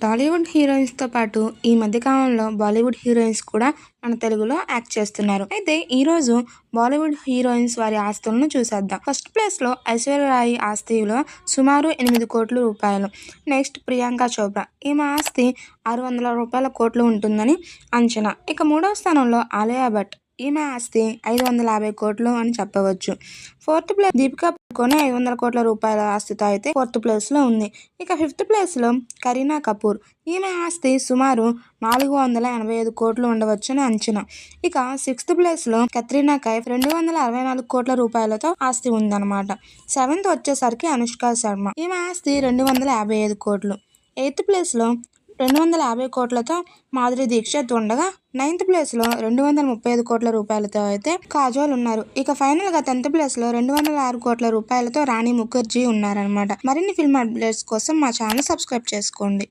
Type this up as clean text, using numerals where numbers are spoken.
టాలీవుడ్ హీరోయిన్స్‌తో పాటు ఈ మధ్య కాలంలో బాలీవుడ్ హీరోయిన్స్ కూడా మన తెలుగులో యాక్ట్ చేస్తున్నారు. అయితే ఈరోజు బాలీవుడ్ హీరోయిన్స్ వారి ఆస్తులను చూసేద్దాం. ఫస్ట్ ప్లేస్‌లో ఐశ్వర్య రాయ్ ఆస్తి విలువ సుమారు 8,00,00,000 రూపాయలు. నెక్స్ట్ ప్రియాంక చోప్రా. ఈమె ఆస్తి 600 కోట్లు ఉంటుందని అంచనా. ఇక మూడవ స్థానంలో ఆలియా భట్. ఈమె ఆస్తి 550 కోట్లు అని చెప్పవచ్చు. ఫోర్త్ ప్లేస్ దీపికా పడుకోనే 500 కోట్ల రూపాయల ఆస్తితో అయితే ఫోర్త్ ప్లేస్లో ఉంది. ఇక ఫిఫ్త్ ప్లేస్లో కరీనా కపూర్. ఈమె ఆస్తి సుమారు 485 కోట్లు ఉండవచ్చని అంచనా. ఇక సిక్స్త్ ప్లేస్లో కత్రినా కైఫ్ 264 కోట్ల రూపాయలతో ఆస్తి ఉందన్నమాట. సెవెంత్ వచ్చేసరికి అనుష్క శర్మ. ఈమె ఆస్తి 255 కోట్లు. ఎయిత్ ప్లేస్లో 250 కోట్లతో మాధురి దీక్షిత్ ఉండగా, నైన్త్ ప్లేస్లో 235 కోట్ల రూపాయలతో అయితే కాజోల్ ఉన్నారు. ఇక ఫైనల్గా 10th ప్లేస్లో 206 కోట్ల రూపాయలతో రాణి ముఖర్జీ ఉన్నారనమాట. మరిన్ని ఫిల్మ్ అప్డేట్స్ కోసం మా ఛానల్ సబ్స్క్రైబ్ చేసుకోండి.